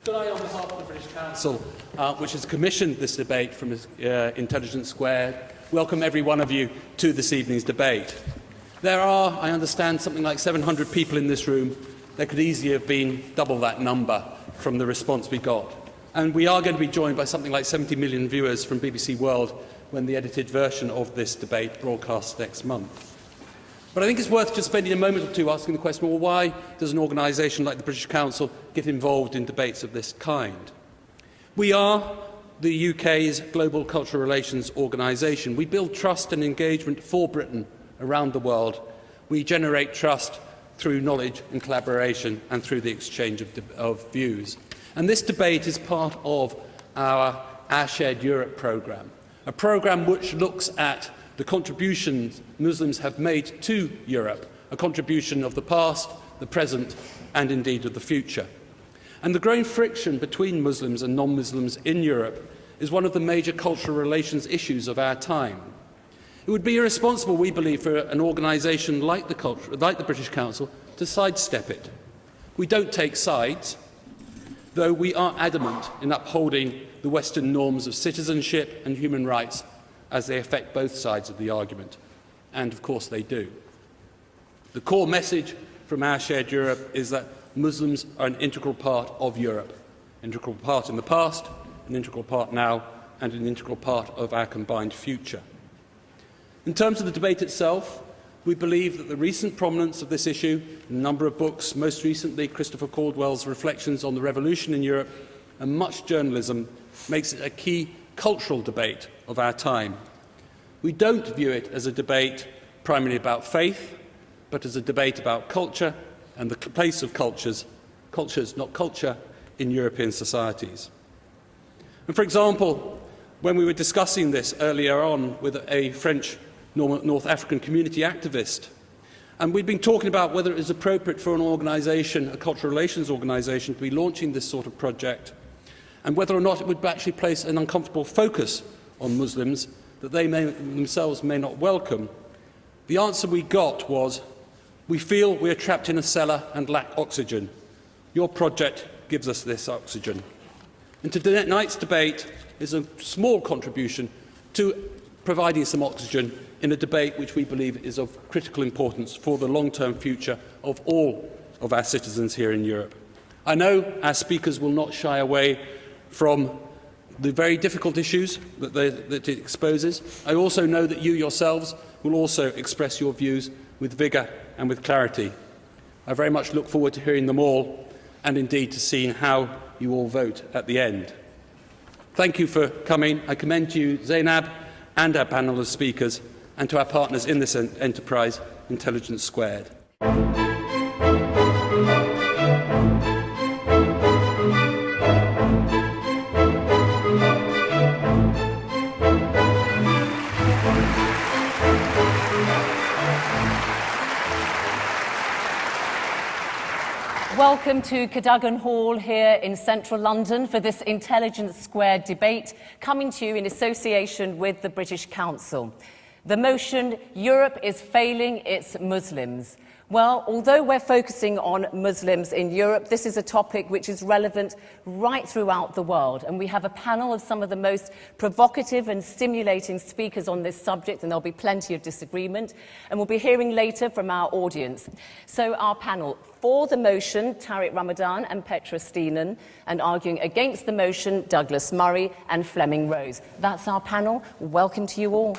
Could I, on behalf of the British Council, which has commissioned this debate from Intelligence Squared, welcome every one of you to this evening's debate. There are, I understand, something like 700 people in this room. There could easily have been double that number from the response we got. And we are going to be joined by something like 70 million viewers from BBC World when the edited version of this debate broadcasts next month. But I think it's worth just spending a moment or two asking the question, well, why does an organisation like the British Council get involved in debates of this kind? We are the UK's global cultural relations organisation. We build trust and engagement for Britain around the world. We generate trust through knowledge and collaboration and through the exchange of views. And this debate is part of our Shared Europe programme, a programme which looks at the contributions Muslims have made to Europe, a contribution of the past, the present and indeed of the future. And the growing friction between Muslims and non-Muslims in Europe is one of the major cultural relations issues of our time. It would be irresponsible, we believe, for an organisation like the British Council to sidestep it. We don't take sides, though we are adamant in upholding the Western norms of citizenship and human rights as they affect both sides of the argument. And of course they do. The core message from our Shared Europe is that Muslims are an integral part of Europe, an integral part in the past, an integral part now, and an integral part of our combined future. In terms of the debate itself, we believe that the recent prominence of this issue in a number of books, most recently Christopher Caldwell's Reflections on the Revolution in Europe, and much journalism, makes it a key cultural debate of our time. We don't view it as a debate primarily about faith, but as a debate about culture and the place of cultures, not culture, in European societies. And for example, when we were discussing this earlier on with a French North African community activist, and we'd been talking about whether it is appropriate for an organisation, a cultural relations organisation, to be launching this sort of project, and whether or not it would actually place an uncomfortable focus on Muslims that they themselves may not welcome, the answer we got was, we feel we are trapped in a cellar and lack oxygen. Your project gives us this oxygen. And tonight's debate is a small contribution to providing some oxygen in a debate which we believe is of critical importance for the long-term future of all of our citizens here in Europe. I know our speakers will not shy away from the very difficult issues that it exposes. I also know that you yourselves will also express your views with vigour and with clarity. I very much look forward to hearing them all and indeed to seeing how you all vote at the end. Thank you for coming. I commend to you Zainab and our panel of speakers and to our partners in this enterprise, Intelligence Squared. Welcome to Cadogan Hall here in central London for this Intelligence Squared debate, coming to you in association with the British Council. The motion, Europe is failing its Muslims. Well, although we're focusing on Muslims in Europe, this is a topic which is relevant right throughout the world. And we have a panel of some of the most provocative and stimulating speakers on this subject, and there'll be plenty of disagreement. And we'll be hearing later from our audience. So our panel, for the motion, Tariq Ramadan and Petra Steenan, and arguing against the motion, Douglas Murray and Fleming Rose. That's our panel. Welcome to you all.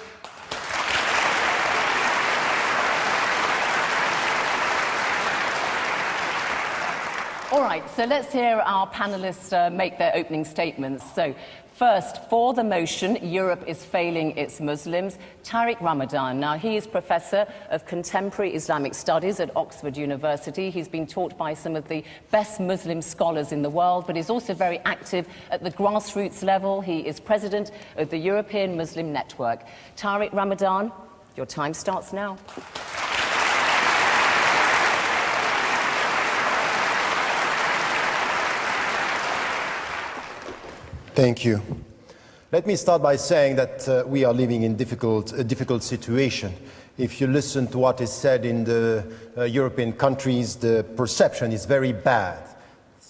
All right, so let's hear our panellists make their opening statements. So, first, for the motion, Europe is failing its Muslims, Tariq Ramadan. Now, he is Professor of Contemporary Islamic Studies at Oxford University. He's been taught by some of the best Muslim scholars in the world, but he's also very active at the grassroots level. He is President of the European Muslim Network. Tariq Ramadan, your time starts now. Thank you. Let me start by saying that we are living in a difficult situation. If you listen to what is said in the European countries, the perception is very bad.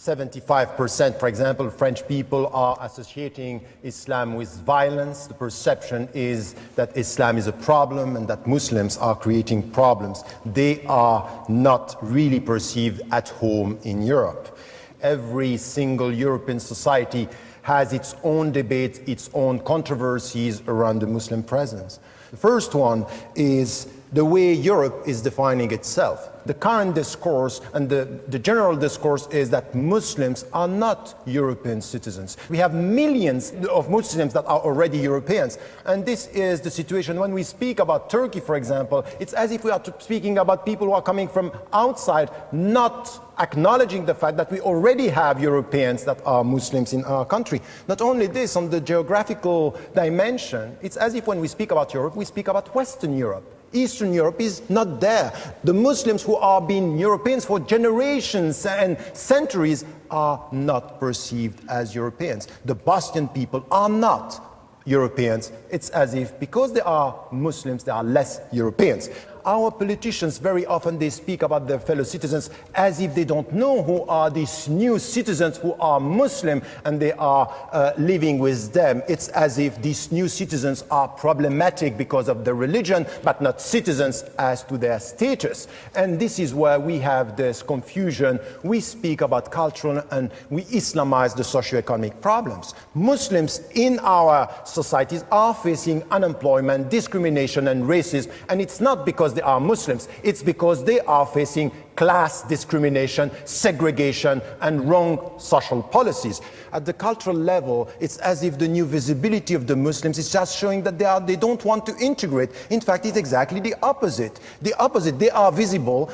75%, for example, French people are associating Islam with violence. The perception is that Islam is a problem and that Muslims are creating problems. They are not really perceived at home in Europe. Every single European society has its own debates, its own controversies around the Muslim presence. The first one is the way Europe is defining itself. The current discourse and the general discourse is that Muslims are not European citizens. We have millions of Muslims that are already Europeans. And this is the situation when we speak about Turkey, for example. It's as if we are speaking about people who are coming from outside, not acknowledging the fact that we already have Europeans that are Muslims in our country. Not only this, on the geographical dimension, it's as if when we speak about Europe, we speak about Western Europe. Eastern Europe is not there. The Muslims who are being Europeans for generations and centuries are not perceived as Europeans. The Bosnian people are not Europeans. It's as if because they are Muslims, they are less Europeans. Our politicians, very often they speak about their fellow citizens as if they don't know who are these new citizens who are Muslim and they are living with them. It's as if these new citizens are problematic because of their religion, but not citizens as to their status. And this is where we have this confusion. We speak about cultural and we Islamize the socio-economic problems. Muslims in our societies are facing unemployment, discrimination and racism, and it's not because they are Muslims, it's because they are facing class discrimination, segregation, and wrong social policies. At the cultural level, it's as if the new visibility of the Muslims is just showing that they don't want to integrate. In fact, it's exactly the opposite. The opposite, they are visible.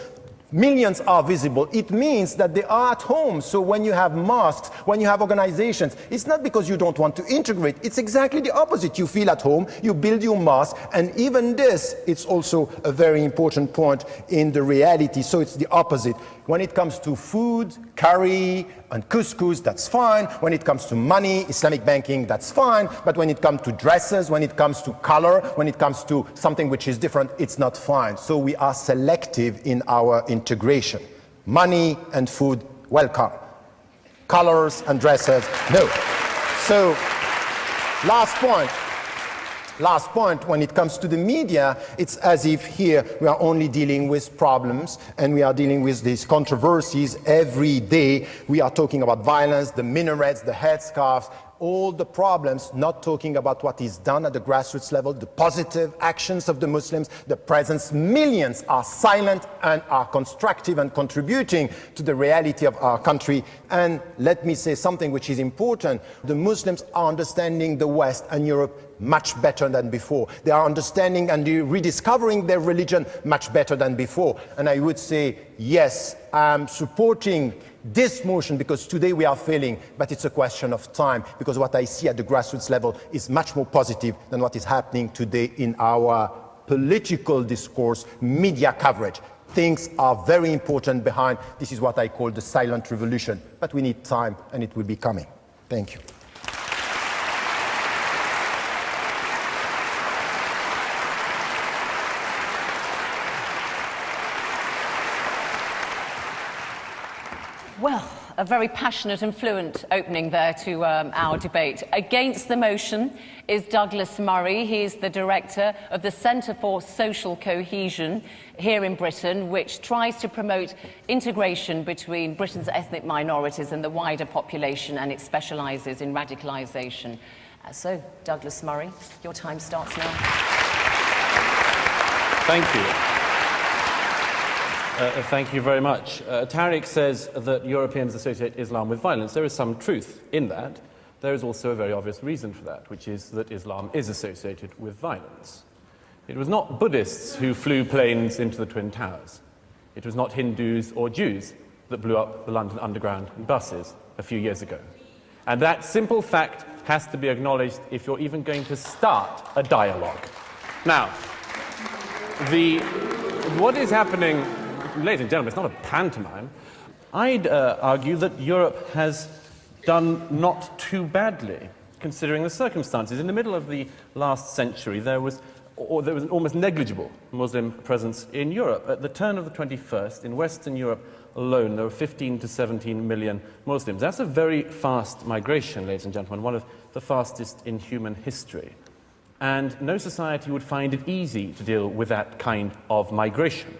Millions are visible. It means that they are at home. So when you have mosques, when you have organizations, it's not because you don't want to integrate. It's exactly the opposite. You feel at home, you build your mosque, and even this, it's also a very important point in the reality. So it's the opposite. When it comes to food, curry, and couscous, that's fine. When it comes to money, Islamic banking, that's fine. But when it comes to dresses, when it comes to color, when it comes to something which is different, it's not fine. So we are selective in our integration. Money and food, welcome. Colors and dresses, no. So, last point, when it comes to the media, it's as if here we are only dealing with problems and we are dealing with these controversies every day. We are talking about violence, the minarets, the headscarves, all the problems, not talking about what is done at the grassroots level, the positive actions of the Muslims, the presence. Millions are silent and are constructive and contributing to the reality of our country. And let me say something which is important. The Muslims are understanding the West and Europe much better than before. They are understanding and rediscovering their religion much better than before. And I would say, yes, I'm supporting this motion because today we are failing, but it's a question of time, because what I see at the grassroots level is much more positive than what is happening today in our political discourse, media coverage. Things are very important behind. This is what I call the silent revolution, but we need time and it will be coming. Thank you. Well, a very passionate and fluent opening there to our debate. Against the motion is Douglas Murray. He's the director of the Centre for Social Cohesion here in Britain, which tries to promote integration between Britain's ethnic minorities and the wider population, and it specialises in radicalisation. So, Douglas Murray, your time starts now. Thank you. Thank you very much. Tariq says that Europeans associate Islam with violence. There is some truth in that. There is also a very obvious reason for that, which is that Islam is associated with violence. It was not Buddhists who flew planes into the Twin Towers. It was not Hindus or Jews that blew up the London Underground and buses a few years ago. And that simple fact has to be acknowledged if you're even going to start a dialogue. Now, what is happening... Ladies and gentlemen, it's not a pantomime. I'd argue that Europe has done not too badly, considering the circumstances. In the middle of the last century, there was an almost negligible Muslim presence in Europe. At the turn of the 21st, in Western Europe, alone, there were 15 to 17 million Muslims. That's a very fast migration, ladies and gentlemen, one of the fastest in human history. And no society would find it easy to deal with that kind of migration.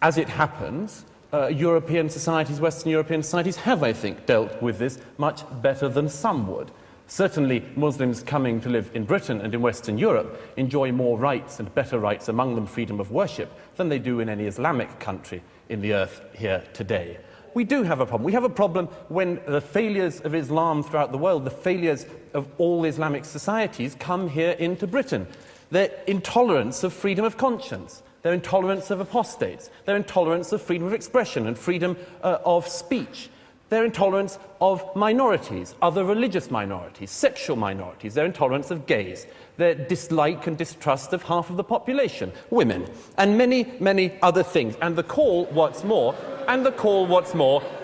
As it happens, European societies, Western European societies have, I think, dealt with this much better than some would. Certainly, Muslims coming to live in Britain and in Western Europe enjoy more rights and better rights, among them freedom of worship, than they do in any Islamic country in the earth here today. We do have a problem. We have a problem when the failures of Islam throughout the world, the failures of all Islamic societies, come here into Britain. Their intolerance of freedom of conscience, their intolerance of apostates, their intolerance of freedom of expression and freedom of speech, their intolerance of minorities, other religious minorities, sexual minorities, their intolerance of gays, their dislike and distrust of half of the population, women, and many, many other things. And the call, what's more,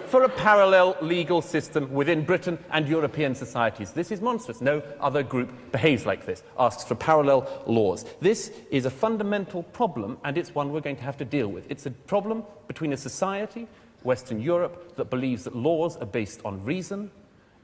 for a parallel legal system within Britain and European societies. This is monstrous. No other group behaves like this, asks for parallel laws. This is a fundamental problem, and it's one we're going to have to deal with. It's a problem between a society, Western Europe, that believes that laws are based on reason,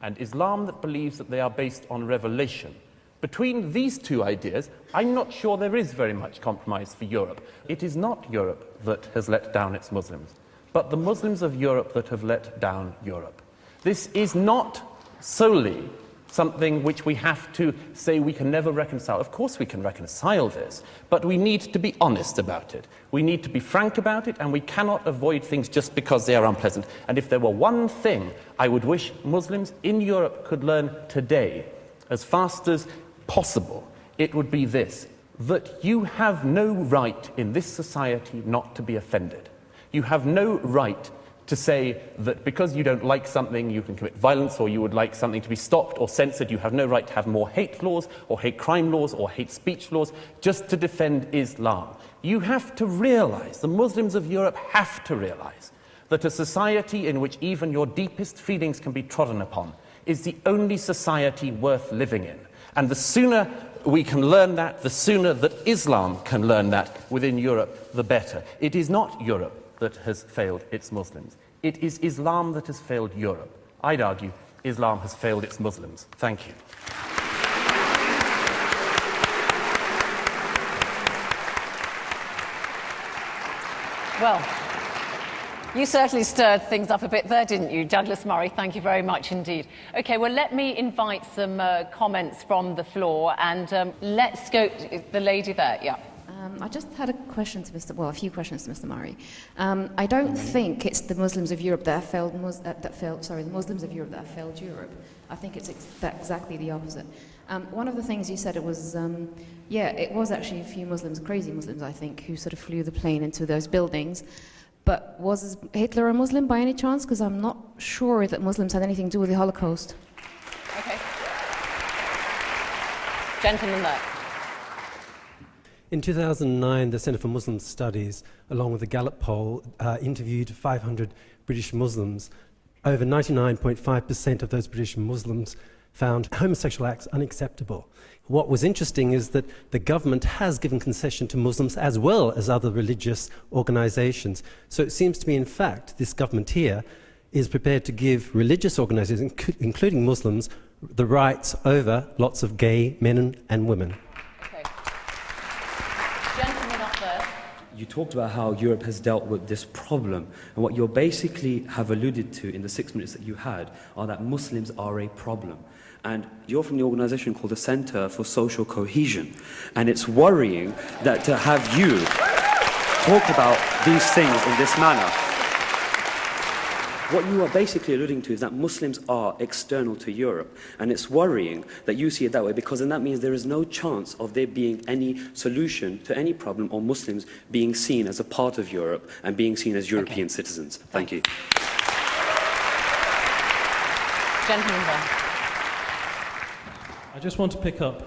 and Islam that believes that they are based on revelation. Between these two ideas, I'm not sure there is very much compromise for Europe. It is not Europe that has let down its Muslims, but the Muslims of Europe that have let down Europe. This is not solely something which we have to say we can never reconcile. Of course we can reconcile this, but we need to be honest about it. We need to be frank about it, and we cannot avoid things just because they are unpleasant. And if there were one thing I would wish Muslims in Europe could learn today, as fast as possible, it would be this: that you have no right in this society not to be offended. You have no right to say that because you don't like something, you can commit violence, or you would like something to be stopped or censored. You have no right to have more hate laws, or hate crime laws, or hate speech laws, just to defend Islam. You have to realize, the Muslims of Europe have to realize, that a society in which even your deepest feelings can be trodden upon is the only society worth living in. And the sooner we can learn that, the sooner that Islam can learn that within Europe, the better. It is not Europe that has failed its Muslims. It is Islam that has failed Europe. I'd argue Islam has failed its Muslims. Thank you. Well, you certainly stirred things up a bit there, didn't you, Douglas Murray? Thank you very much indeed. OK, well, let me invite some comments from the floor, and let's go to the lady there. Yeah. I just had a question to a few questions to Mr. Murray. I don't think it's the Muslims of Europe that have failed, the Muslims of Europe that have failed Europe. I think it's exactly the opposite. One of the things you said, it was actually a few Muslims, crazy Muslims, I think, who sort of flew the plane into those buildings. But was Hitler a Muslim by any chance? Because I'm not sure that Muslims had anything to do with the Holocaust. OK. Gentleman there. In 2009, the Centre for Muslim Studies, along with the Gallup poll, interviewed 500 British Muslims. Over 99.5% of those British Muslims found homosexual acts unacceptable. What was interesting is that the government has given concession to Muslims as well as other religious organisations. So it seems to me, in fact, this government here is prepared to give religious organisations, including Muslims, the rights over lots of gay men and women. You talked about how Europe has dealt with this problem, and what you basically have alluded to in the 6 minutes that you had are that Muslims are a problem. And you're from the organisation called the Centre for Social Cohesion, and it's worrying that to have you talk about these things in this manner. What you are basically alluding to is that Muslims are external to Europe, and it's worrying that you see it that way, because then that means there is no chance of there being any solution to any problem, or Muslims being seen as a part of Europe and being seen as European citizens. Thank you. Gentleman there. I just want to pick up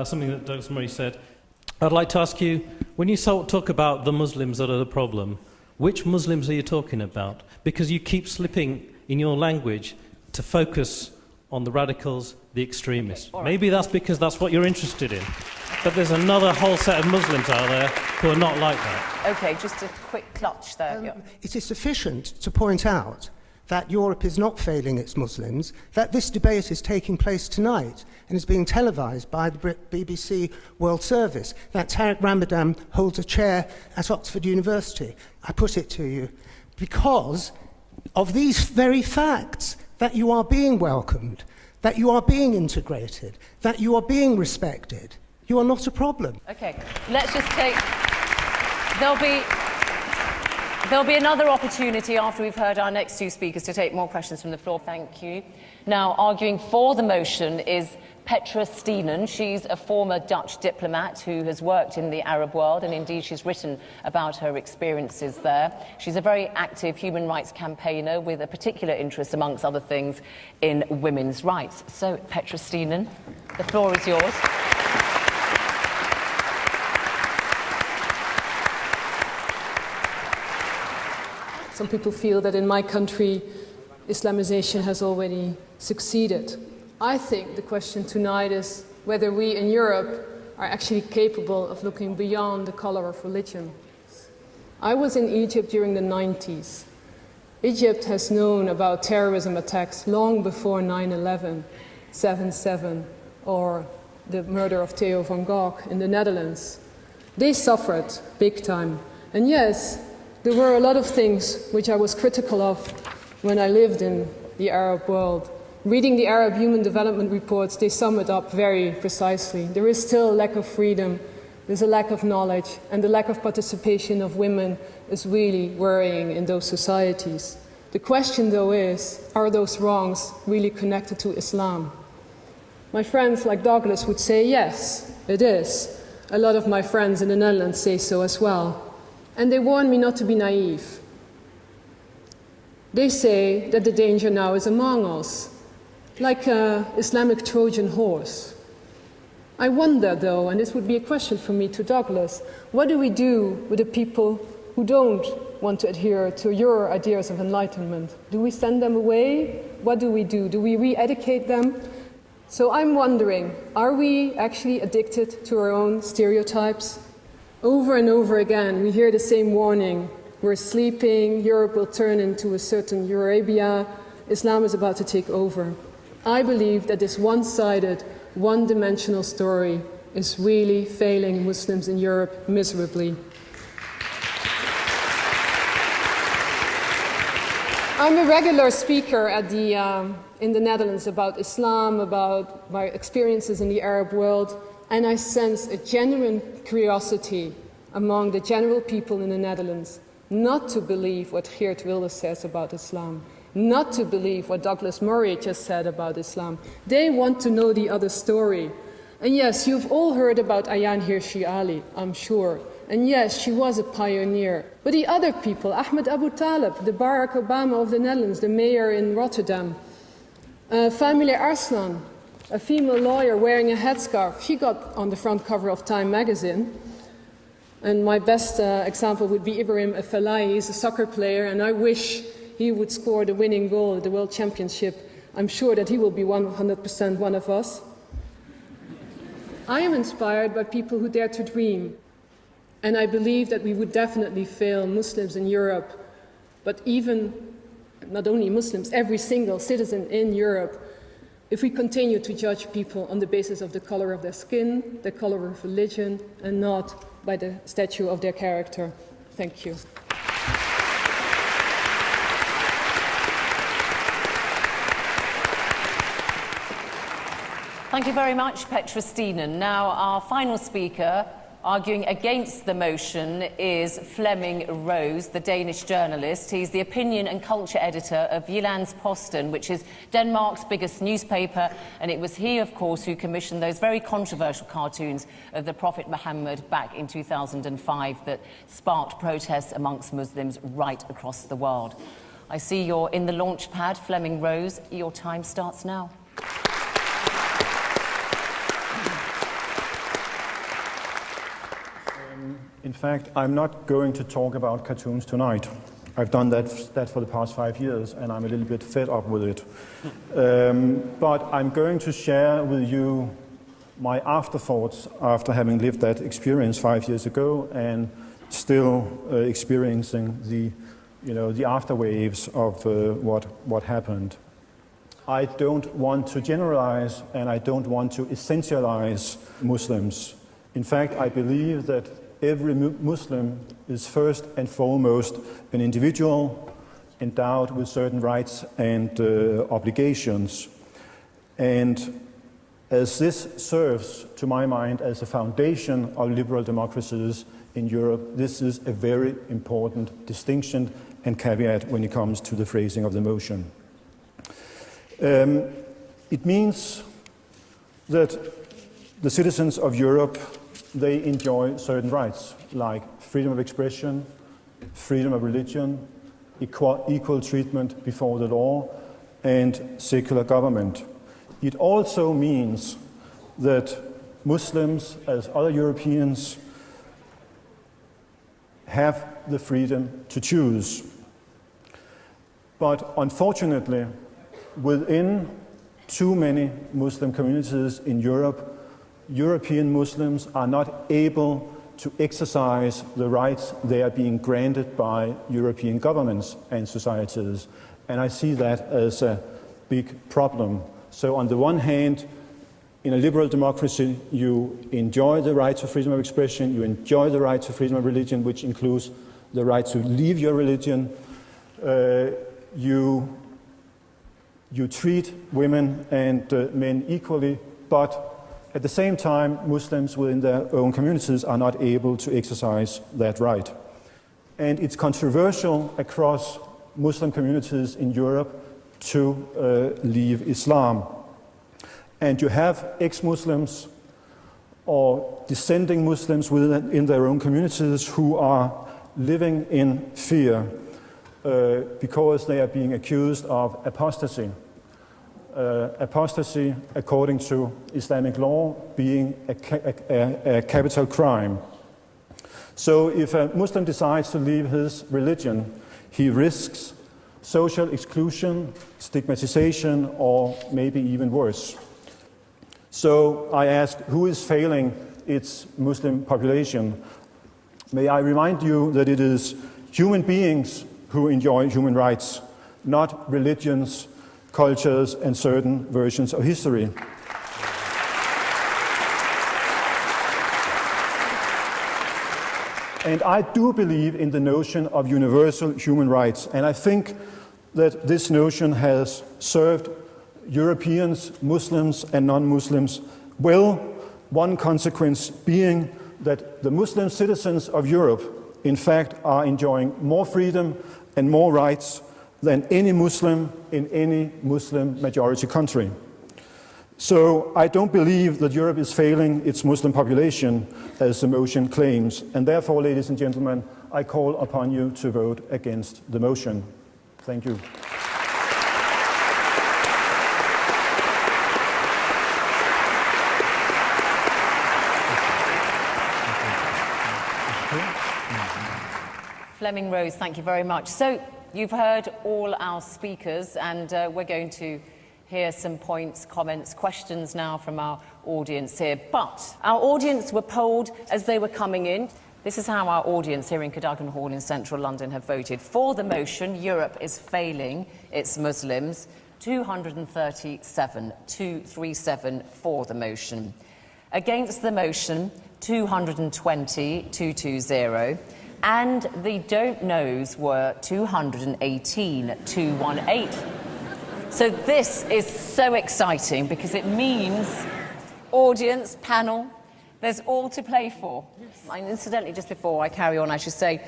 something that Douglas Murray said. I'd like to ask you, when you talk about the Muslims that are the problem, which Muslims are you talking about? Because you keep slipping in your language to focus on the radicals, the extremists. Okay, right. Maybe that's because that's what you're interested in. but there's another whole set of Muslims out there who are not like that. Okay, just a quick clutch there. Yeah. It is sufficient to point out that Europe is not failing its Muslims, that this debate is taking place tonight and is being televised by the BBC World Service, that Tariq Ramadan holds a chair at Oxford University. I put it to you because of these very facts, that you are being welcomed, that you are being integrated, that you are being respected. You are not a problem. Okay, let's just take... There'll be another opportunity after we've heard our next two speakers to take more questions from the floor. Thank you. Now, arguing for the motion is Petra Steenen. She's a former Dutch diplomat who has worked in the Arab world, and indeed she's written about her experiences there. She's a very active human rights campaigner with a particular interest, amongst other things, in women's rights. So, Petra Steenen, the floor is yours. Some people feel that in my country, Islamization has already succeeded. I think the question tonight is whether we in Europe are actually capable of looking beyond the color of religion. I was in Egypt during the 90s. Egypt has known about terrorism attacks long before 9/11, 7/7, or the murder of Theo van Gogh in the Netherlands. They suffered big time. And yes, there were a lot of things which I was critical of when I lived in the Arab world. Reading the Arab Human Development Reports, they sum it up very precisely. There is still a lack of freedom, there's a lack of knowledge, and the lack of participation of women is really worrying in those societies. The question, though, is, are those wrongs really connected to Islam? My friends like Douglas would say, yes, it is. A lot of my friends in the Netherlands say so as well. And they warn me not to be naive. They say that the danger now is among us, like an Islamic Trojan horse. I wonder, though, and this would be a question for me to Douglas, what do we do with the people who don't want to adhere to your ideas of enlightenment? Do we send them away? What do we do? Do we re-educate them? So I'm wondering, are we actually addicted to our own stereotypes? Over and over again, we hear the same warning. We're sleeping, Europe will turn into a certain Eurabia, Islam is about to take over. I believe that this one-sided, one-dimensional story is really failing Muslims in Europe miserably. I'm a regular speaker at in the Netherlands about Islam, about my experiences in the Arab world, and I sense a genuine curiosity among the general people in the Netherlands not to believe what Geert Wilders says about Islam, not to believe what Douglas Murray just said about Islam. They want to know the other story. And yes, you've all heard about Ayaan Hirsi Ali, I'm sure. And yes, she was a pioneer. But the other people, Ahmed Abu Talib, the Barack Obama of the Netherlands, the mayor in Rotterdam, Famile Arslan, a female lawyer wearing a headscarf, she got on the front cover of Time magazine. And my best example would be Ibrahim Afellay. He's a soccer player, and I wish he would score the winning goal at the World Championship. I'm sure that he will be 100% one of us. I am inspired by people who dare to dream. And I believe that we would definitely fail Muslims in Europe, but even, not only Muslims, every single citizen in Europe, if we continue to judge people on the basis of the color of their skin, the color of religion, and not by the stature of their character. Thank you. Thank you very much, Petra Steenen. Now, our final speaker, arguing against the motion, is Flemming Rose, the Danish journalist. He's the opinion and culture editor of Jyllands-Posten, which is Denmark's biggest newspaper, and it was he, of course, who commissioned those very controversial cartoons of the Prophet Muhammad back in 2005 that sparked protests amongst Muslims right across the world. I see you're in the launch pad, Flemming Rose. Your time starts now. In fact, I'm not going to talk about cartoons tonight. I've done that for the past 5 years, and I'm a little bit fed up with it. But I'm going to share with you my afterthoughts after having lived that experience 5 years ago and still experiencing the afterwaves of what happened. I don't want to generalize and I don't want to essentialize Muslims. In fact, I believe that every Muslim is first and foremost an individual endowed with certain rights and obligations. And as this serves, to my mind, as a foundation of liberal democracies in Europe, this is a very important distinction and caveat when it comes to the phrasing of the motion. It means that the citizens of Europe, they enjoy certain rights like freedom of expression, freedom of religion, equal treatment before the law, and secular government. It also means that Muslims, as other Europeans, have the freedom to choose. But unfortunately, within too many Muslim communities in Europe, European Muslims are not able to exercise the rights they are being granted by European governments and societies. And I see that as a big problem. So on the one hand, in a liberal democracy, you enjoy the right to freedom of expression, you enjoy the right to freedom of religion, which includes the right to leave your religion. You treat women and men equally, but at the same time, Muslims within their own communities are not able to exercise that right. And it's controversial across Muslim communities in Europe to leave Islam. And you have ex-Muslims or dissenting Muslims within their own communities who are living in fear because they are being accused of apostasy. Apostasy, according to Islamic law, being a capital crime. So if a Muslim decides to leave his religion, he risks social exclusion, stigmatization, or maybe even worse. So I ask, who is failing its Muslim population? May I remind you that it is human beings who enjoy human rights, not religions, cultures, and certain versions of history. And I do believe in the notion of universal human rights, and I think that this notion has served Europeans, Muslims, and non-Muslims well, one consequence being that the Muslim citizens of Europe, in fact, are enjoying more freedom and more rights than any Muslim in any Muslim majority country. So I don't believe that Europe is failing its Muslim population, as the motion claims, and therefore, ladies and gentlemen, I call upon you to vote against the motion. Thank you. Fleming Rose, thank you very much. So you've heard all our speakers, and we're going to hear some points, comments, questions now from our audience here. But our audience were polled as they were coming in. This is how our audience here in Cadogan Hall in central London have voted. For the motion, Europe is failing its Muslims, 237 for the motion. Against the motion, 220. And the don't knows were 218. So this is so exciting because it means, audience, panel, there's all to play for. And incidentally, just before I carry on, I should say,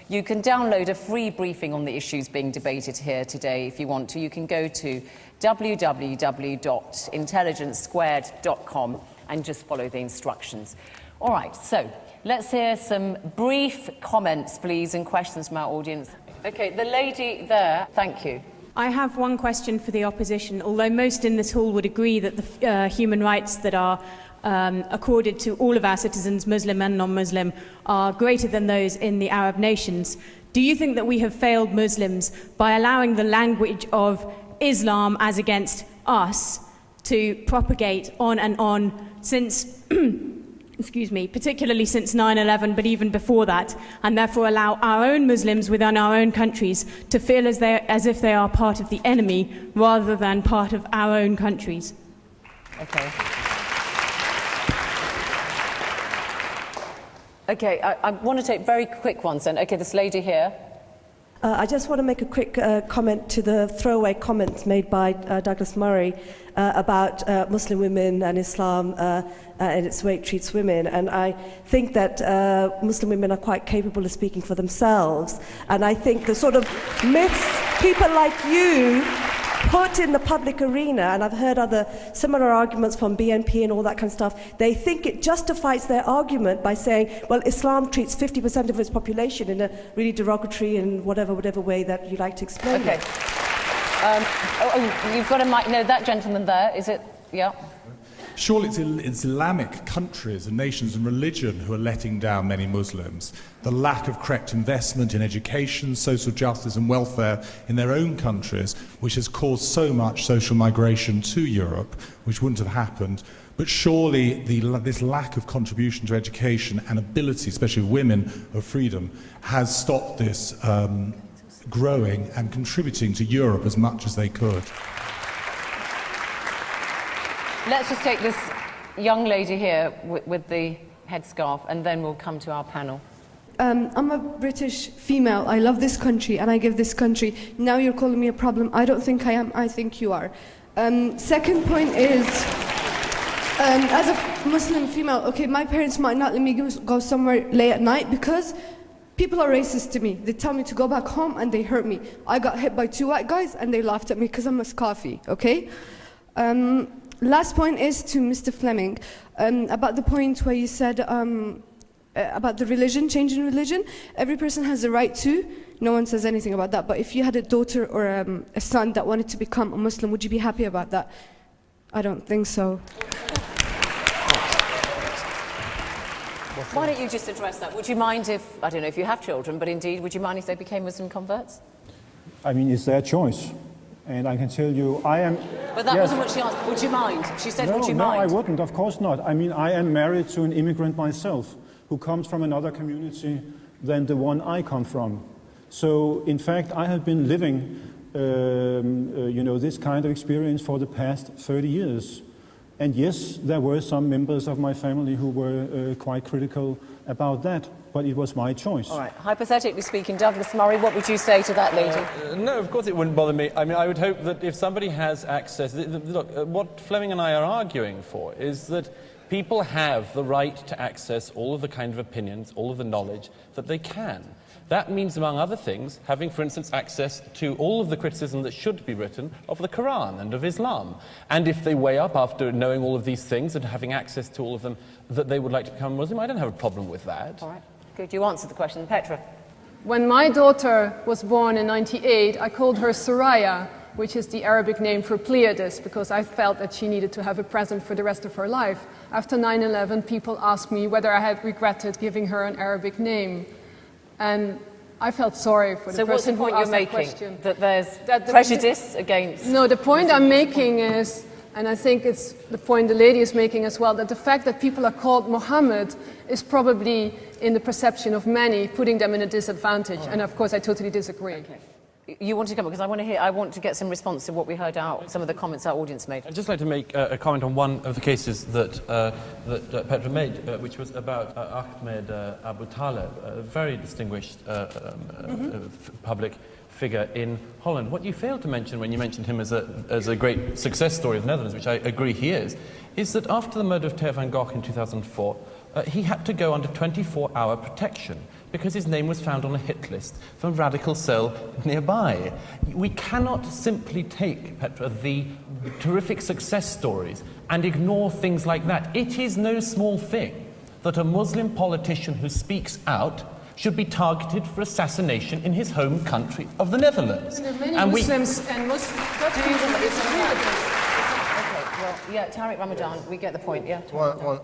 you can download a free briefing on the issues being debated here today if you want to. You can go to www.intelligencesquared.com and just follow the instructions. All right, so let's hear some brief comments, please, and questions from our audience. Okay, the lady there, thank you. I have one question for the opposition. Although most in this hall would agree that the human rights that are accorded to all of our citizens, Muslim and non-Muslim, are greater than those in the Arab nations, do you think that we have failed Muslims by allowing the language of Islam as against us to propagate on and on since, excuse me, particularly since 9/11, but even before that, and therefore allow our own Muslims within our own countries to feel as if they are part of the enemy rather than part of our own countries. Okay. Okay, I want to take very quick ones then. Okay, this lady here. I just want to make a quick comment to the throwaway comments made by Douglas Murray about Muslim women and Islam and its way it treats women. And I think that Muslim women are quite capable of speaking for themselves. And I think the sort of myths people like you put in the public arena, and I've heard other similar arguments from BNP and all that kind of stuff, they think it justifies their argument by saying, well, Islam treats 50% of its population in a really derogatory and whatever way that you like to explain it. You've got a mic. No, that gentleman there, is it? Yeah. Surely it's Islamic countries and nations and religion who are letting down many Muslims. The lack of correct investment in education, social justice and welfare in their own countries, which has caused so much social migration to Europe, which wouldn't have happened. But surely this lack of contribution to education and ability, especially of women, of freedom, has stopped this growing and contributing to Europe as much as they could. Let's just take this young lady here with the headscarf, and then we'll come to our panel. I'm a British female. I love this country, and I give this country. Now you're calling me a problem. I don't think I am. I think you are. Second point is, as a Muslim female, okay, my parents might not let me go somewhere late at night because people are racist to me. They tell me to go back home, and they hurt me. I got hit by 2 white guys, and they laughed at me because I'm a scarfy, okay? Last point is to Mr. Fleming, about the point where you said about the religion, changing religion. Every person has the right to. No one says anything about that. But if you had a daughter or a son that wanted to become a Muslim, would you be happy about that? I don't think so. Why don't you just address that? Would you mind if, I don't know if you have children, but indeed, would you mind if they became Muslim converts? I mean, it's their choice. And I can tell you, I am... But that wasn't what she asked. Would you mind? She said, would you mind? No, I wouldn't. Of course not. I mean, I am married to an immigrant myself who comes from another community than the one I come from. So, in fact, I have been living, this kind of experience for the past 30 years. And yes, there were some members of my family who were quite critical about that, but it was my choice. All right. Hypothetically speaking, Douglas Murray, what would you say to that lady? No, of course it wouldn't bother me. I mean, I would hope that if somebody has access... Look, what Fleming and I are arguing for is that people have the right to access all of the kind of opinions, all of the knowledge that they can. That means, among other things, having, for instance, access to all of the criticism that should be written of the Quran and of Islam. And if they weigh up after knowing all of these things and having access to all of them that they would like to become Muslim, I don't have a problem with that. All right. Good. You answered the question. Petra? When my daughter was born in '98, I called her Soraya, which is the Arabic name for Pleiades, because I felt that she needed to have a present for the rest of her life. After 9/11, people asked me whether I had regretted giving her an Arabic name. And I felt sorry for the person who asked that question. So what's the point you're making? That there's prejudice against... No, the point I'm making is, and I think it's the point the lady is making as well, that the fact that people are called Muhammad is probably, in the perception of many, putting them in a disadvantage. And of course, I totally disagree. Okay. You want to come, because I want to get some response to what we heard out, some of the comments our audience made. I'd just like to make a comment on one of the cases that Petra made, which was about Ahmed Abu Taleb, a very distinguished public figure in Holland. What you failed to mention when you mentioned him as a great success story of the Netherlands, which I agree he is that after the murder of Theo van Gogh in 2004, he had to go under 24-hour protection because his name was found on a hit list from a radical cell nearby. We cannot simply take, Petra, the terrific success stories and ignore things like that. It is no small thing that a Muslim politician who speaks out should be targeted for assassination in his home country of the Netherlands. There are many Muslims and Dutch people that disagree with this. Well, yeah, Tariq Ramadan, we get the point, yeah.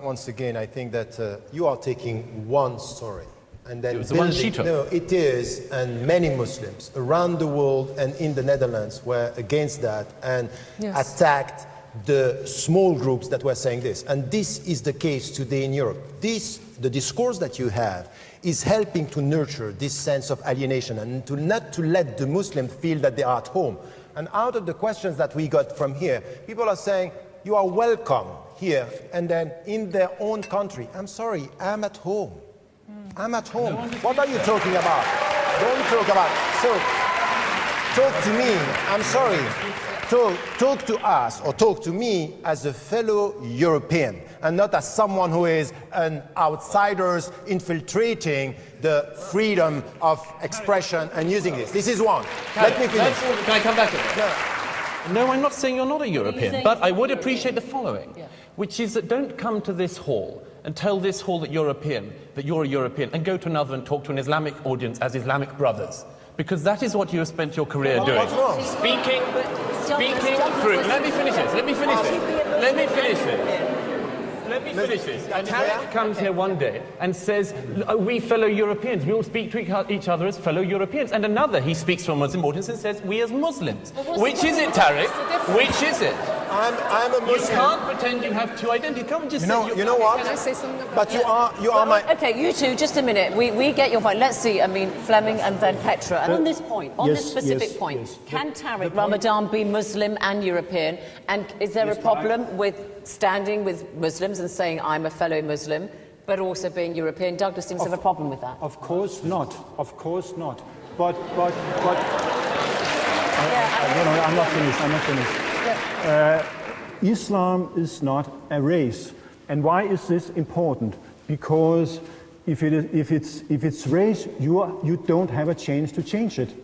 Once again, I think that you are taking one story and then it was the one she took. No, it is, and many Muslims around the world and in the Netherlands were against that and attacked the small groups that were saying this. And this is the case today in Europe. The discourse that you have is helping to nurture this sense of alienation and not to let the Muslims feel that they are at home. And out of the questions that we got from here, people are saying, you are welcome here, and then in their own country. I'm sorry, I'm at home. I'm at home. What are you talking about? Don't talk about. So, talk to me. I'm sorry. Talk to us or talk to me as a fellow European and not as someone who is an outsider infiltrating the freedom of expression and using this. This is one. Let me finish. Can I come back to that? No, I'm not saying you're not a European, but I would appreciate the following, which is that don't come to this hall and tell this hall that you're a European, and go to another and talk to an Islamic audience as Islamic brothers. Because that is what you have spent your career doing. What's wrong? Speaking through. Let me finish this. And Tarek comes here one day and says, we fellow Europeans, we all speak to each other as fellow Europeans. And another, he speaks to a Muslim audience and says, we as Muslims. Which is it, Tarek? Which is it? I'm a Muslim. You can't pretend you have two identities. Come just you know what? Can I say something about But you are my... Okay, you two, just a minute. We get your point. Let's see, I mean, Fleming and then Petra. And on this point, on this specific point, can Tariq Ramadan be Muslim and European? And is there a problem with standing with Muslims and saying, I'm a fellow Muslim, but also being European? Douglas seems to have a problem with that. Of course not. Of course not. But I'm not finished. Islam is not a race. And why is this important? Because if it's race, you don't have a chance to change it.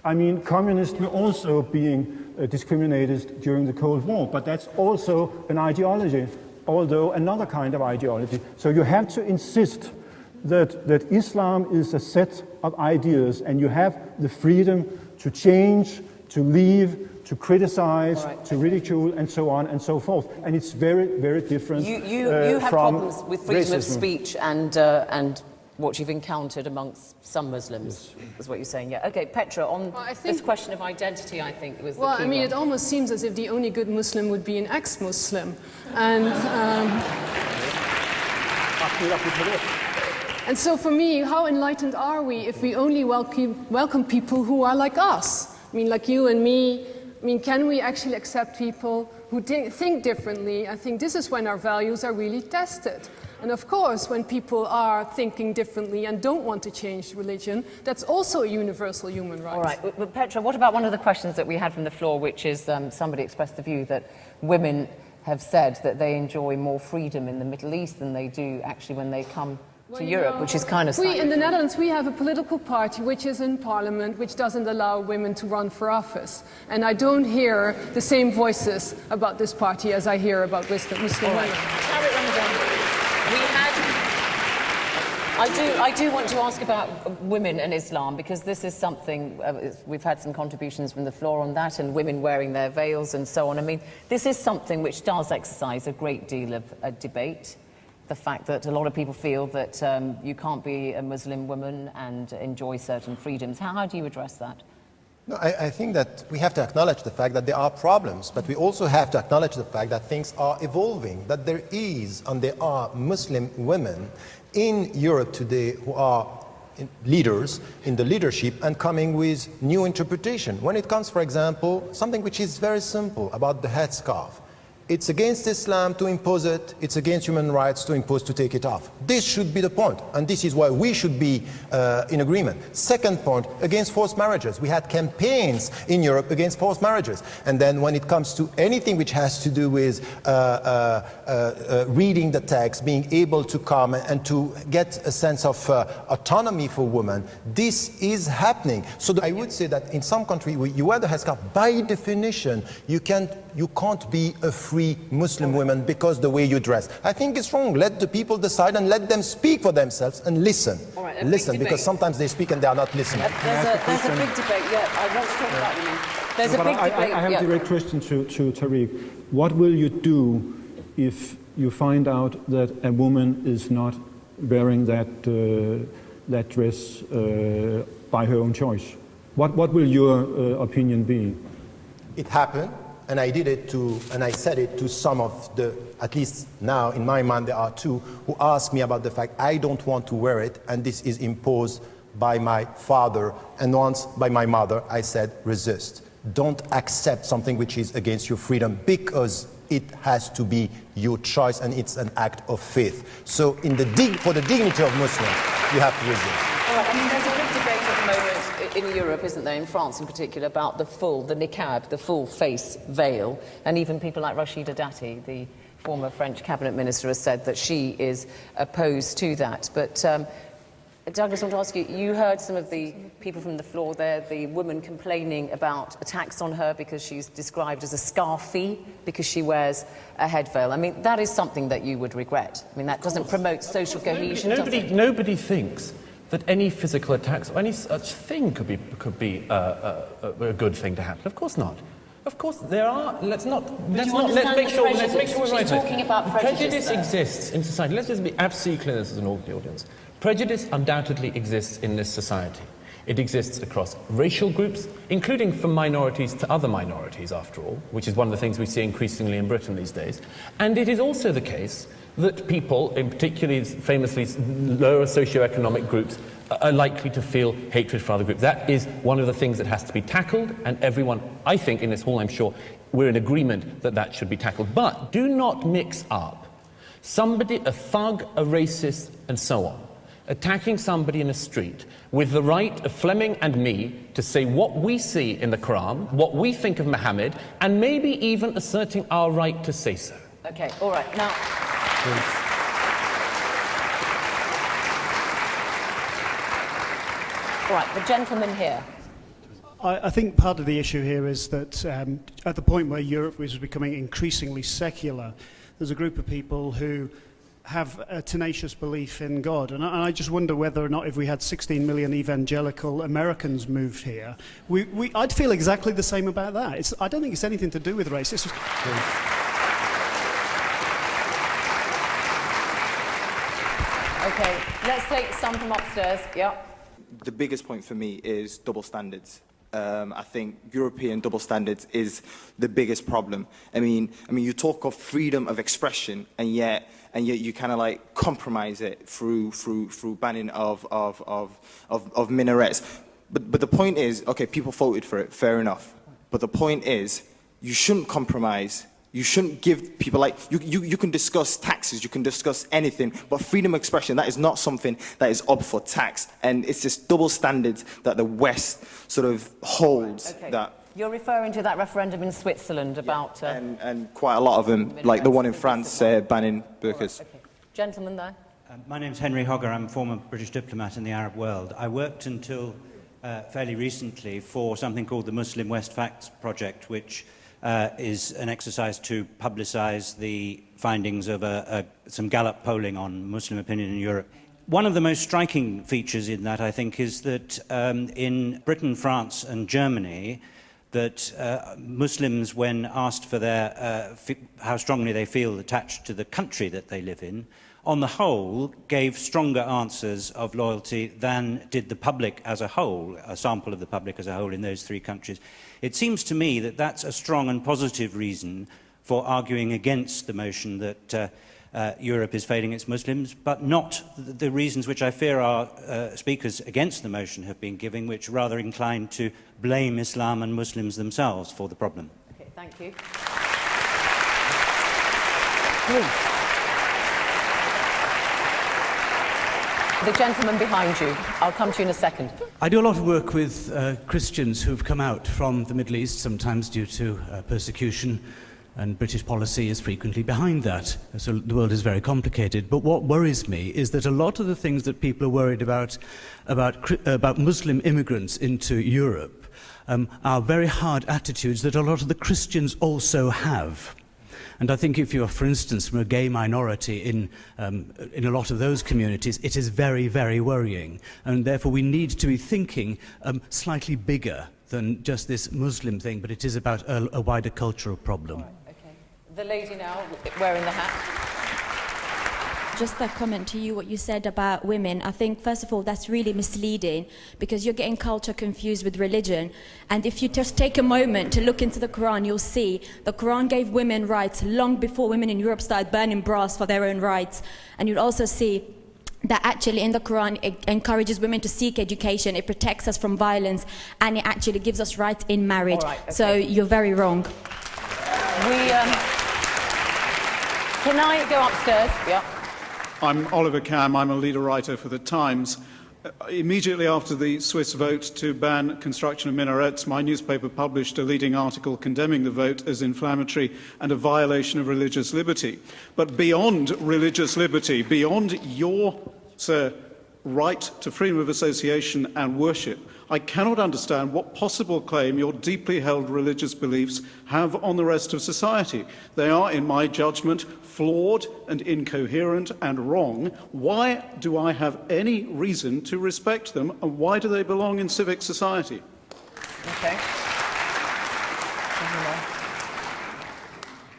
I mean, communists were also being discriminated during the Cold War, but that's also an ideology, although another kind of ideology. So you have to insist that Islam is a set of ideas, and you have the freedom to change, to leave, to criticize, to ridicule, and so on and so forth. And it's very, very different You have from problems with freedom of racism. speech and what you've encountered amongst some Muslims, is what you're saying. Yeah. Okay, Petra, on this question of identity, I think was the Well, key I mean, one. it almost seems as if the only good Muslim would be an ex-Muslim. And so for me, how enlightened are we if we only welcome people who are like us? I mean, like you and me. I mean, can we actually accept people who think differently? I think this is when our values are really tested. And of course, when people are thinking differently and don't want to change religion, that's also a universal human right. All right, but Petra, what about one of the questions that we had from the floor, which is somebody expressed the view that women have said that they enjoy more freedom in the Middle East than they do actually when they come to Europe, which is kind of we in the Netherlands, we have a political party which is in parliament, which doesn't allow women to run for office. And I don't hear the same voices about this party as I hear about Muslim women. Tariq Ramadan, I do want to ask about women and Islam, because this is something, we've had some contributions from the floor on that, and women wearing their veils and so on. I mean, this is something which does exercise a great deal of debate. The fact that a lot of people feel that you can't be a Muslim woman and enjoy certain freedoms. How do you address that? No, I think that we have to acknowledge the fact that there are problems, but we also have to acknowledge the fact that things are evolving, that there is and there are Muslim women in Europe today who are leaders in the leadership and coming with new interpretation. When it comes, for example, something which is very simple about the headscarf. It's against Islam to impose it. It's against human rights to impose to take it off. This should be the point, and this is why we should be in agreement. Second point, against forced marriages. We had campaigns in Europe against forced marriages. And then when it comes to anything which has to do with reading the text, being able to come and to get a sense of autonomy for women, this is happening. So I would say that in some countries, you wear the headscarf, by definition, you can't be a free Muslim woman because the way you dress. I think it's wrong. Let the people decide and let them speak for themselves and listen. All right, listen, because sometimes they speak and they are not listening. There's a big debate. Yeah, I want to talk about women. There's a big debate. I have a direct question to Tariq. What will you do if you find out that a woman is not wearing that dress by her own choice? What will your opinion be? It happened. and I did it and I said it to some of the, at least now in my mind there are two, who asked me about the fact I don't want to wear it, and this is imposed by my father, and once by my mother. I said, resist. Don't accept something which is against your freedom, because it has to be your choice and it's an act of faith. So for the dignity of Muslims, you have to resist. All right, I mean, there's a big debate at the moment in Europe, isn't there, in France in particular, about the niqab, the full face veil, and even people like Rachida Dati, the former French cabinet minister, has said that she is opposed to that. But Douglas, I want to ask you, you heard some of the people from the floor there, the woman complaining about attacks on her because she's described as a scarfie because she wears a head veil. I mean, that is something that you would regret. I mean, that doesn't promote social cohesion, does it? Nobody thinks that any physical attacks or any such thing could be a good thing to happen. Of course not. Of course, there are. Let's make sure we're right. She's talking about prejudice exists in society. Let's just be absolutely clear as an audience. Prejudice undoubtedly exists in this society. It exists across racial groups, including from minorities to other minorities, after all, which is one of the things we see increasingly in Britain these days. And it is also the case that people, in particularly famously lower socioeconomic groups, are likely to feel hatred for other groups. That is one of the things that has to be tackled, and everyone, I think, in this hall, I'm sure, we're in agreement that that should be tackled. But do not mix up somebody, a thug, a racist, and so on, attacking somebody in a street with the right of Fleming and me to say what we see in the Quran, what we think of Muhammad, and maybe even asserting our right to say so. Okay, all right. Now, all right, the gentleman here. I think part of the issue here is that at the point where Europe was becoming increasingly secular, there's a group of people who have a tenacious belief in God. And I just wonder whether or not if we had 16 million evangelical Americans moved here, I'd feel exactly the same about that. I don't think it's anything to do with race. It's just... Okay, let's take some from upstairs. Yeah. The biggest point for me is double standards. I think European double standards is the biggest problem. I mean, you talk of freedom of expression, and yet you kind of like compromise it through banning of minarets. But the point is, okay, people voted for it, fair enough. But the point is, you shouldn't compromise. You shouldn't give people, like, you can discuss taxes, you can discuss anything, but freedom of expression, that is not something that is up for tax. And it's this double standards that the West sort of holds. Okay. That. You're referring to that referendum in Switzerland about... And quite a lot of them, like the one in France, banning burqas. Right, okay. Gentleman there. My name's Henry Hogger. I'm a former British diplomat in the Arab world. I worked until fairly recently for something called the Muslim West Facts Project, which is an exercise to publicise the findings of some Gallup polling on Muslim opinion in Europe. One of the most striking features in that, I think, is that in Britain, France and Germany, that Muslims, when asked for how strongly they feel attached to the country that they live in, on the whole, gave stronger answers of loyalty than did the public as a whole, a sample of the public as a whole in those three countries. It seems to me that that's a strong and positive reason for arguing against the motion that Europe is failing its Muslims, but not the reasons which I fear our speakers against the motion have been giving, which rather incline to blame Islam and Muslims themselves for the problem. Okay, thank you. The gentleman behind you. I'll come to you in a second. I do a lot of work with Christians who've come out from the Middle East, sometimes due to persecution, and British policy is frequently behind that. So the world is very complicated. But what worries me is that a lot of the things that people are worried about Muslim immigrants into Europe are very hard attitudes that a lot of the Christians also have. And I think if you're, for instance, from a gay minority in a lot of those communities, it is very, very worrying. And therefore we need to be thinking slightly bigger than just this Muslim thing, but it is about a wider cultural problem. Right, okay. The lady now, wearing the hat. just a comment to you, what you said about women. I think, first of all, that's really misleading because you're getting culture confused with religion. And if you just take a moment to look into the Quran, you'll see the Quran gave women rights long before women in Europe started burning bras for their own rights. And you'll also see that actually in the Quran it encourages women to seek education, it protects us from violence, and it actually gives us rights in marriage. All right, okay. So you're very wrong. Can I go upstairs? Yeah. I'm Oliver Cam. I'm a leader writer for The Times. Immediately after the Swiss vote to ban construction of minarets, my newspaper published a leading article condemning the vote as inflammatory and a violation of religious liberty. But beyond religious liberty, beyond your, sir, right to freedom of association and worship, I cannot understand what possible claim your deeply held religious beliefs have on the rest of society. They are, in my judgment, flawed and incoherent and wrong. Why do I have any reason to respect them, and why do they belong in civic society? Okay.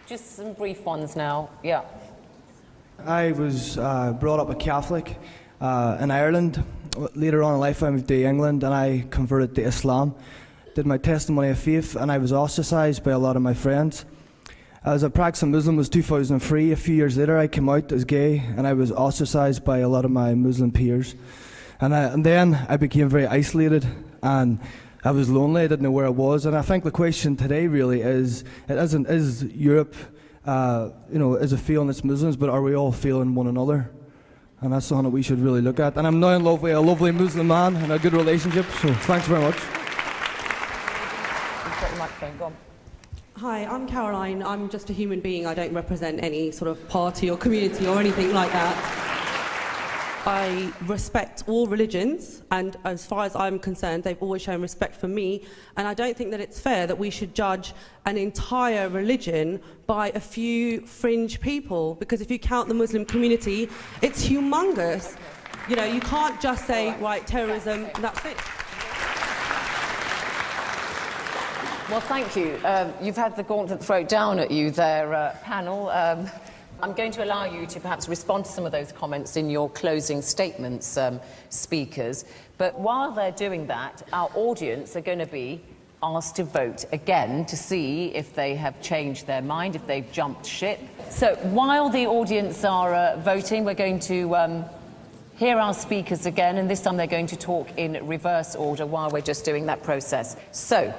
Just some brief ones now. Yeah. I was brought up a Catholic in Ireland. Later on in life I moved to England and I converted to Islam. Did my testimony of faith and I was ostracised by a lot of my friends. As a practicing Muslim was 2003. A few years later I came out as gay and I was ostracised by a lot of my Muslim peers. And then I became very isolated and I was lonely. I didn't know where I was. And I think the question today really is Europe, is it failing its Muslims, but are we all failing one another? And that's something that we should really look at. And I'm now in love with a lovely Muslim man and a good relationship, so thanks very much. You've got the microphone, go on. Hi, I'm Caroline. I'm just a human being. I don't represent any sort of party or community or anything like that. I respect all religions, and as far as I'm concerned, they've always shown respect for me, and I don't think that it's fair that we should judge an entire religion by a few fringe people, because if you count the Muslim community, it's humongous. You know, you can't just say, right, terrorism, that's it. Well, thank you. You've had the gauntlet thrown down at you there, panel. I'm going to allow you to perhaps respond to some of those comments in your closing statements, speakers. But while they're doing that, our audience are going to be asked to vote again to see if they have changed their mind, if they've jumped ship. So while the audience are voting, we're going to hear our speakers again, and this time they're going to talk in reverse order while we're just doing that process. So,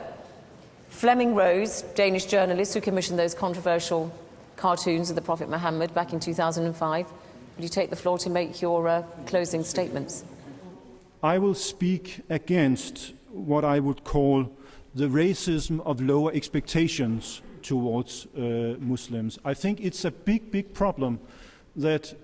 Fleming Rose, Danish journalist who commissioned those controversial cartoons of the Prophet Muhammad back in 2005. Will you take the floor to make your closing statements? I will speak against what I would call the racism of lower expectations towards Muslims. I think it's a big problem that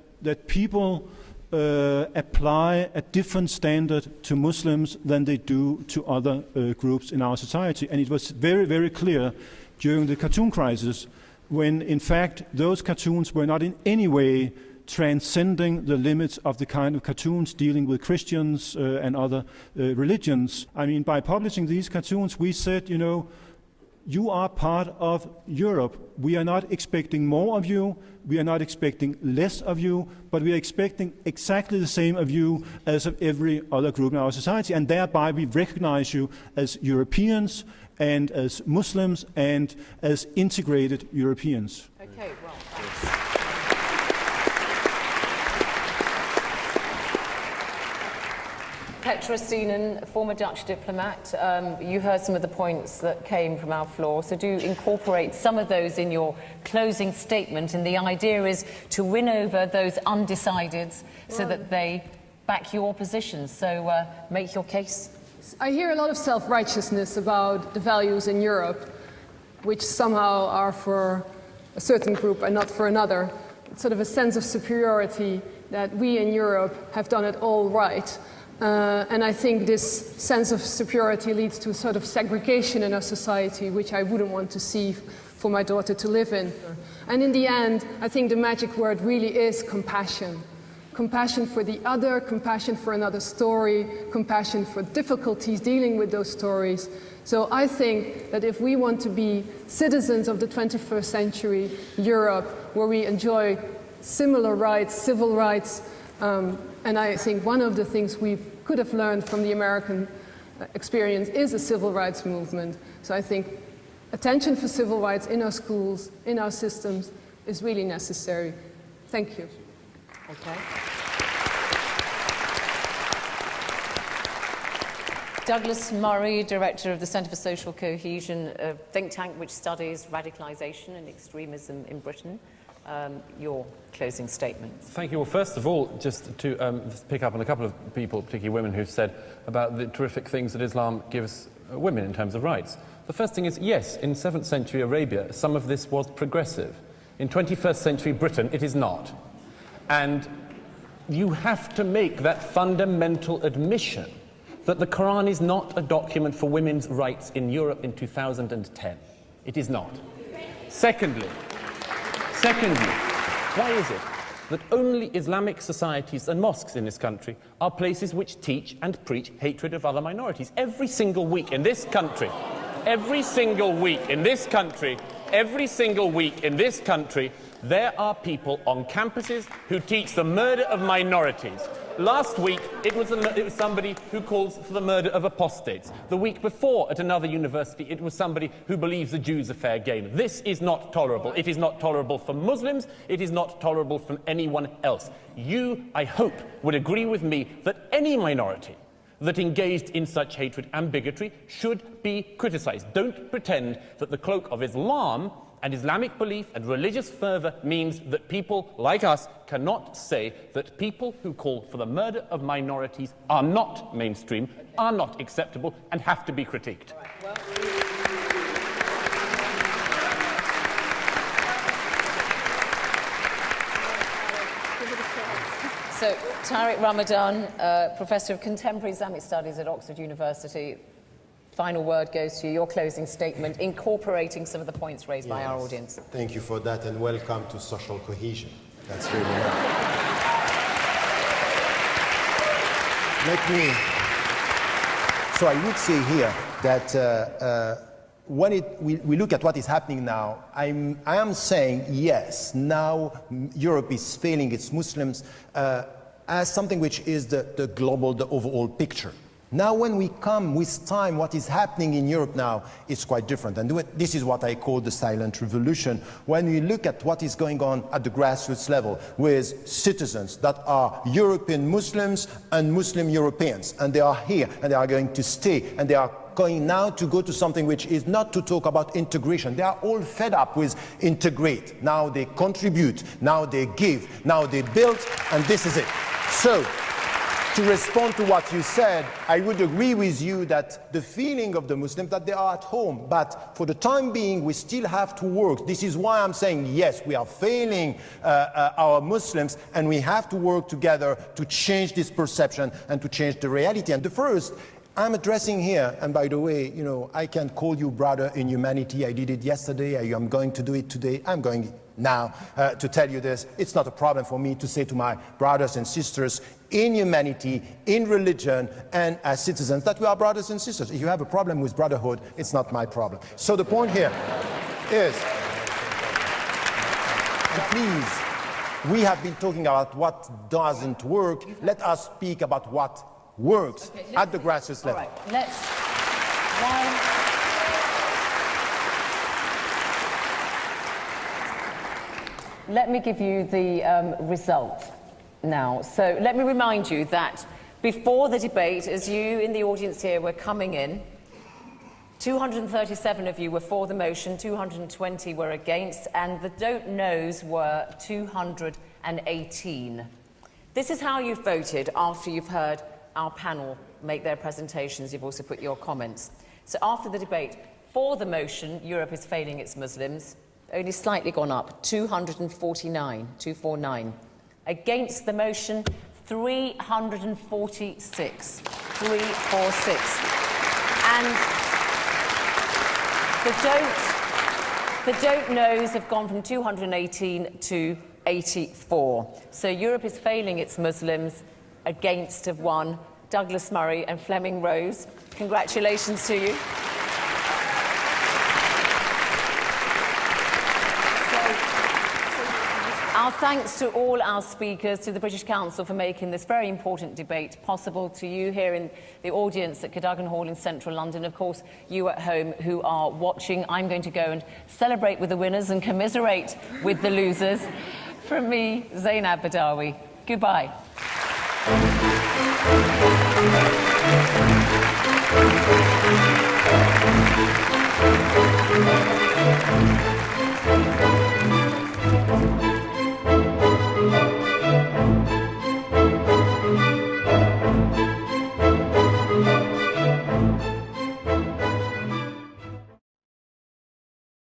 people apply a different standard to Muslims than they do to other groups in our society. And it was very, very clear during the cartoon crisis when, in fact, those cartoons were not in any way transcending the limits of the kind of cartoons dealing with Christians and other religions. I mean, by publishing these cartoons, we said, you are part of Europe. We are not expecting more of you. We are not expecting less of you, but we are expecting exactly the same of you as of every other group in our society. And thereby we recognize you as Europeans and as Muslims and as integrated Europeans. Okay, well, Petra Steenen, former Dutch diplomat, you heard some of the points that came from our floor, so do incorporate some of those in your closing statement, and the idea is to win over those undecideds so that they back your position. So make your case. I hear a lot of self-righteousness about the values in Europe, which somehow are for a certain group and not for another. It's sort of a sense of superiority that we in Europe have done it all right. And I think this sense of superiority leads to a sort of segregation in our society, which I wouldn't want to see for my daughter to live in. And in the end, I think the magic word really is compassion. Compassion for the other, compassion for another story, compassion for difficulties dealing with those stories. So I think that if we want to be citizens of the 21st century Europe, where we enjoy similar rights, civil rights, and I think one of the things we could have learned from the American experience is a civil rights movement. So I think attention for civil rights in our schools, in our systems, is really necessary. Thank you. Okay. Douglas Murray, Director of the Centre for Social Cohesion, a think tank which studies radicalisation and extremism in Britain. Your closing statement. Thank you. Well, first of all, just to pick up on a couple of people, particularly women, who've said about the terrific things that Islam gives women in terms of rights. The first thing is, yes, in 7th century Arabia, some of this was progressive. In 21st century Britain, it is not. And you have to make that fundamental admission that the Quran is not a document for women's rights in Europe in 2010. It is not. Secondly, why is it that only Islamic societies and mosques in this country are places which teach and preach hatred of other minorities? Every single week in this country, there are people on campuses who teach the murder of minorities. Last week, it was somebody who calls for the murder of apostates. The week before, at another university, it was somebody who believes the Jews are fair game. This is not tolerable. It is not tolerable for Muslims. It is not tolerable from anyone else. You, I hope, would agree with me that any minority that engaged in such hatred and bigotry should be criticised. Don't pretend that the cloak of Islam and Islamic belief and religious fervour means that people like us cannot say that people who call for the murder of minorities are not mainstream, are not acceptable, and have to be critiqued. So, Tariq Ramadan, Professor of Contemporary Islamic Studies at Oxford University. Final word goes to you, your closing statement, incorporating some of the points raised by our audience. Thank you for that, and welcome to social cohesion. That's really nice. So I would say here that when we look at what is happening now, I am saying, yes, now Europe is failing its Muslims as something which is the global, the overall picture. Now when we come with time, what is happening in Europe now is quite different. And this is what I call the silent revolution. When we look at what is going on at the grassroots level with citizens that are European Muslims and Muslim Europeans, and they are here and they are going to stay, and they are going now to go to something which is not to talk about integration. They are all fed up with integrate. Now they contribute, now they give, now they build, and this is it. So, to respond to what you said, I would agree with you that the feeling of the Muslims that they are at home, but for the time being, we still have to work. This is why I'm saying, yes, we are failing our Muslims, and we have to work together to change this perception and to change the reality. And the first, I'm addressing here, and by the way, you know, I can call you brother in humanity. I did it yesterday, I am going to do it today. I'm going now to tell you this. It's not a problem for me to say to my brothers and sisters in humanity, in religion, and as citizens that we are brothers and sisters. If you have a problem with brotherhood, it's not my problem. So the point here is, please, we have been talking about what doesn't work. Let us speak about what works at the grassroots level. All right, let me give you the result now. So let me remind you that before the debate, as you in the audience here were coming in, 237 of you were for the motion, 220 were against, and the don't knows were 218. This is how you've voted after you've heard our panel make their presentations. You've also put your comments. So after the debate, for the motion, Europe is failing its Muslims, only slightly gone up, 249. Against the motion, 346. And the don't knows have gone from 218 to 84. So Europe is failing its Muslims, against have won. Douglas Murray and Fleming Rose, congratulations to you. Our thanks to all our speakers, to the British Council for making this very important debate possible, to you here in the audience at Cadogan Hall in central London, of course, you at home who are watching. I'm going to go and celebrate with the winners and commiserate with the losers. From me, Zainab Badawi. Goodbye. Thank you.